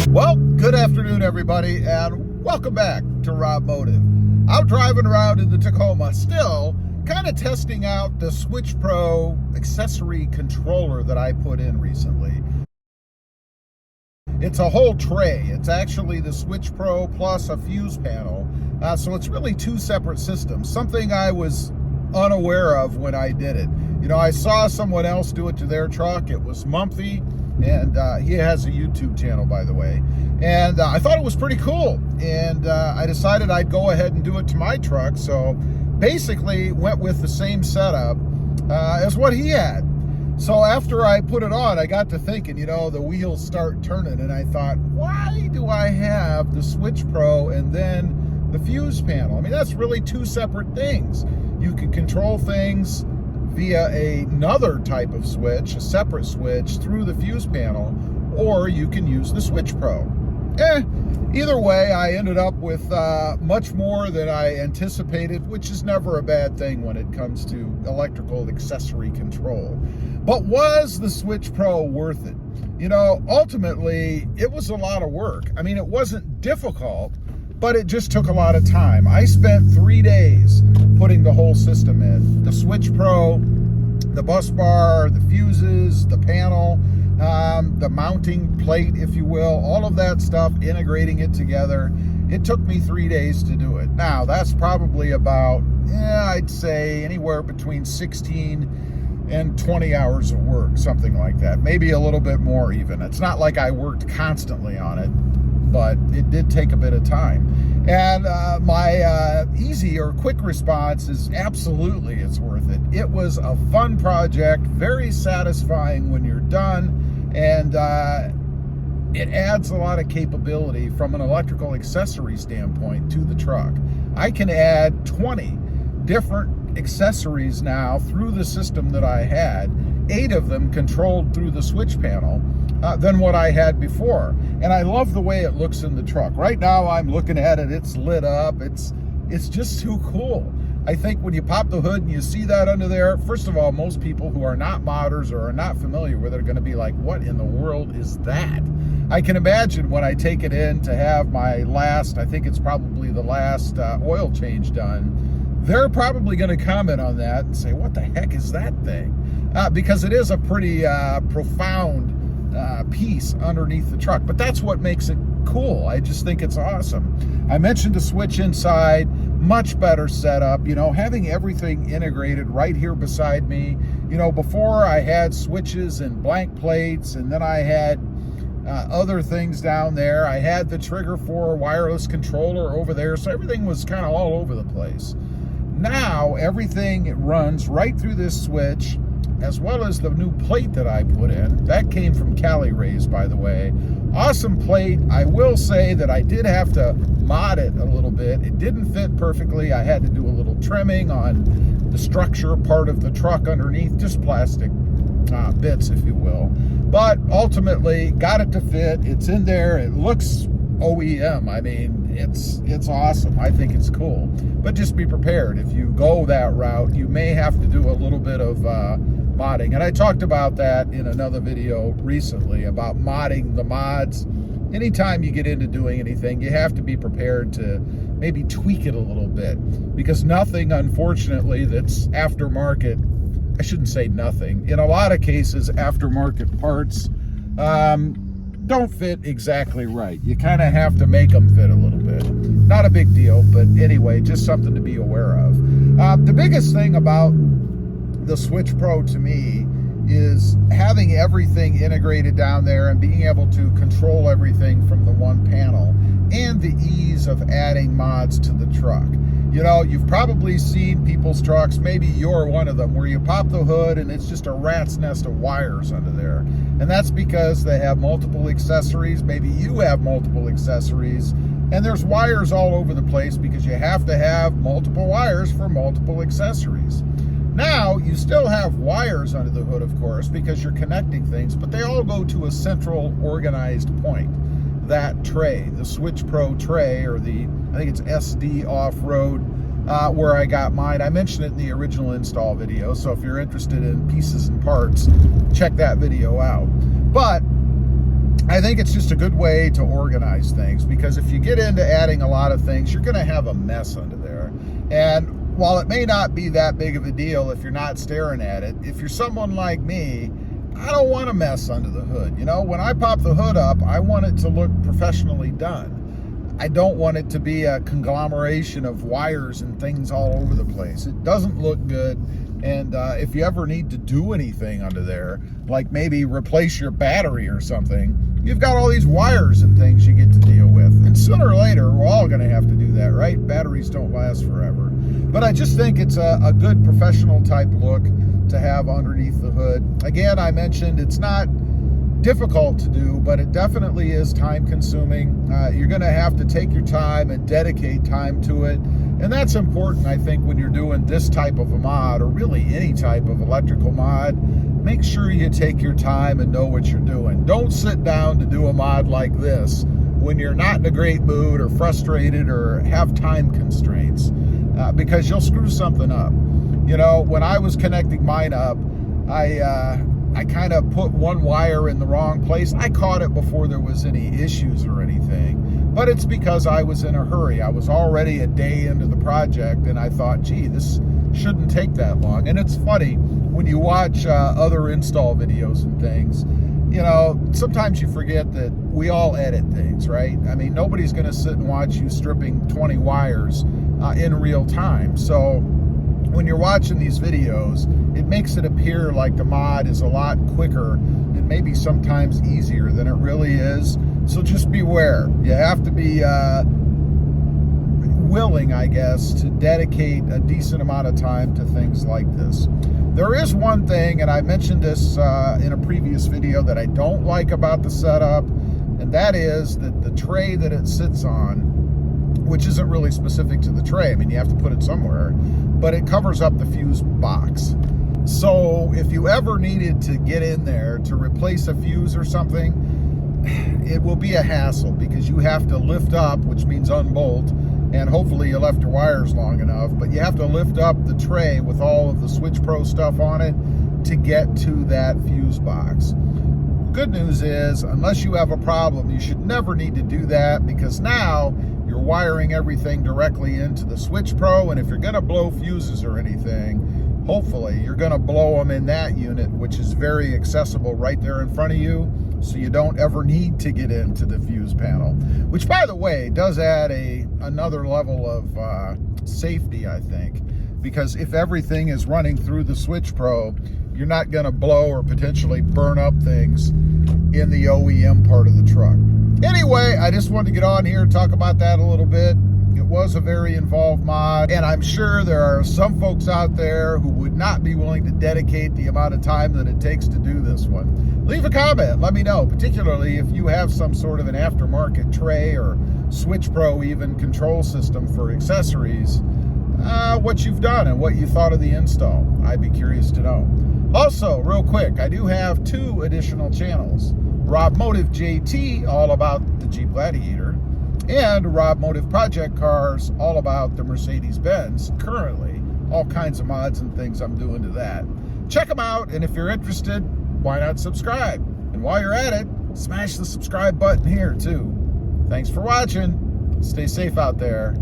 Well, good afternoon, everybody, and welcome back to Rob Motive. I'm driving around in the Tacoma still, kind of testing out the Switch Pro accessory controller that I put in recently. It's a whole tray. It's actually the Switch Pro plus a fuse panel, so it's really two separate systems, something I was unaware of when I did it. You know, I saw someone else do it to their truck. It was Mumphy, and he has a YouTube channel, by the way, and I thought it was pretty cool, and I decided I'd go ahead and do it to my truck. So basically went with the same setup as what he had. So after I put it on, I got to thinking, you know, the wheels start turning, and I thought, why do I have the Switch Pro and then the fuse panel? I mean, that's really two separate things. You can control things via another type of switch, a separate switch through the fuse panel, or you can use the Switch Pro. Either way, I ended up with much more than I anticipated, which is never a bad thing when it comes to electrical accessory control. But was the Switch Pro worth it? You know, ultimately, it was a lot of work. I mean, it wasn't difficult, but it just took a lot of time. I spent 3 days putting the whole system in. The Switch Pro, the bus bar, the fuses, the panel, the mounting plate, if you will, all of that stuff, integrating it together. It took me 3 days to do it. Now, that's probably about, I'd say anywhere between 16 and 20 hours of work, something like that. Maybe a little bit more even. It's not like I worked constantly on it, but it did take a bit of time. And my easy or quick response is absolutely it's worth it. It was a fun project, very satisfying when you're done, and it adds a lot of capability from an electrical accessory standpoint to the truck. I can add 20 different accessories now through the system that I had, 8 of them controlled through the switch panel, than what I had before. And I love the way it looks in the truck. Right now I'm looking at it, it's lit up, it's just too cool. I think when you pop the hood and you see that under there, first of all, most people who are not modders or are not familiar with it are going to be like, what in the world is that? I can imagine when I take it in to have my last, I think it's probably the last oil change done, they're probably going to comment on that and say, what the heck is that thing? Because it is a pretty profound piece underneath the truck, but that's what makes it cool. I just think it's awesome. I mentioned the switch inside, much better setup, you know, having everything integrated right here beside me. You know, before I had switches and blank plates, and then I had other things down there. I had the trigger for a wireless controller over there, so everything was kind of all over the place. Now everything runs right through this switch, as well as the new plate that I put in. That came from Cali Rays, by the way. Awesome plate. I will say that I did have to mod it a little bit. It didn't fit perfectly. I had to do a little trimming on the structure part of the truck underneath, just plastic bits, if you will. But ultimately, got it to fit. It's in there. It looks OEM. I mean, it's awesome. I think it's cool. But just be prepared. If you go that route, you may have to do a little bit of modding. And I talked about that in another video recently, about modding the mods. Anytime you get into doing anything, you have to be prepared to maybe tweak it a little bit, because nothing, unfortunately, that's aftermarket, I shouldn't say nothing, in a lot of cases, aftermarket parts don't fit exactly right. You kind of have to make them fit a little bit. Not a big deal, but anyway, just something to be aware of. The biggest thing about the Switch Pro to me is having everything integrated down there and being able to control everything from the one panel, and the ease of adding mods to the truck. You know, you've probably seen people's trucks, maybe you're one of them, where you pop the hood and it's just a rat's nest of wires under there. And that's because they have multiple accessories. Maybe you have multiple accessories, and there's wires all over the place because you have to have multiple wires for multiple accessories. Now, you still have wires under the hood, of course, because you're connecting things, but they all go to a central organized point. That tray, the Switch Pro tray, or the, I think it's SD off-road where I got mine. I mentioned it in the original install video, so if you're interested in pieces and parts, check that video out. But I think it's just a good way to organize things, because if you get into adding a lot of things, you're going to have a mess under there. And while it may not be that big of a deal if you're not staring at it, if you're someone like me, I don't want a mess under the hood. You know, when I pop the hood up, I want it to look professionally done. I don't want it to be a conglomeration of wires and things all over the place. It doesn't look good. And if you ever need to do anything under there, like maybe replace your battery or something, you've got all these wires and things you get to deal with. And sooner or later, we're all going to have to do that, right? Batteries don't last forever. But I just think it's a good professional type look to have underneath the hood. Again, I mentioned it's not difficult to do, but it definitely is time consuming. You're going to have to take your time and dedicate time to it. And that's important, I think, when you're doing this type of a mod, or really any type of electrical mod. Make sure you take your time and know what you're doing. Don't sit down to do a mod like this when you're not in a great mood or frustrated or have time constraints, because you'll screw something up. You know, when I was connecting mine up, I kind of put one wire in the wrong place. I caught it before there was any issues or anything, but it's because I was in a hurry. I was already a day into the project, and I thought, gee, this shouldn't take that long. And it's funny, when you watch other install videos and things, you know, sometimes you forget that we all edit things, right? I mean, nobody's going to sit and watch you stripping 20 wires in real time. So when you're watching these videos, it makes it appear like the mod is a lot quicker and maybe sometimes easier than it really is. So just beware. You have to be willing, I guess, to dedicate a decent amount of time to things like this. There is one thing, and I mentioned this in a previous video, that I don't like about the setup, and that is that the tray that it sits on, which isn't really specific to the tray, I mean, you have to put it somewhere, but it covers up the fuse box. So if you ever needed to get in there to replace a fuse or something, it will be a hassle, because you have to lift up, which means unbolt, and hopefully you left your wires long enough, but you have to lift up the tray with all of the Switch Pro stuff on it to get to that fuse box. Good news is, unless you have a problem, you should never need to do that, because now you're wiring everything directly into the Switch Pro, and if you're going to blow fuses or anything, hopefully you're going to blow them in that unit, which is very accessible right there in front of you, so you don't ever need to get into the fuse panel, which, by the way, does add another level of safety, I think, because if everything is running through the Switch Pro, you're not going to blow or potentially burn up things in the OEM part of the truck. Anyway, I just wanted to get on here and talk about that a little bit. It was a very involved mod, and I'm sure there are some folks out there who would not be willing to dedicate the amount of time that it takes to do this one. Leave a comment, let me know, particularly if you have some sort of an aftermarket tray or Switch Pro even control system for accessories, what you've done and what you thought of the install. I'd be curious to know. Also, real quick, I do have 2 additional channels. Rob Motive JT, all about the Jeep Gladiator, and Rob Motive Project Cars, all about the Mercedes-Benz. Currently, all kinds of mods and things I'm doing to that. Check them out, and if you're interested, why not subscribe? And while you're at it, smash the subscribe button here too. Thanks for watching. Stay safe out there.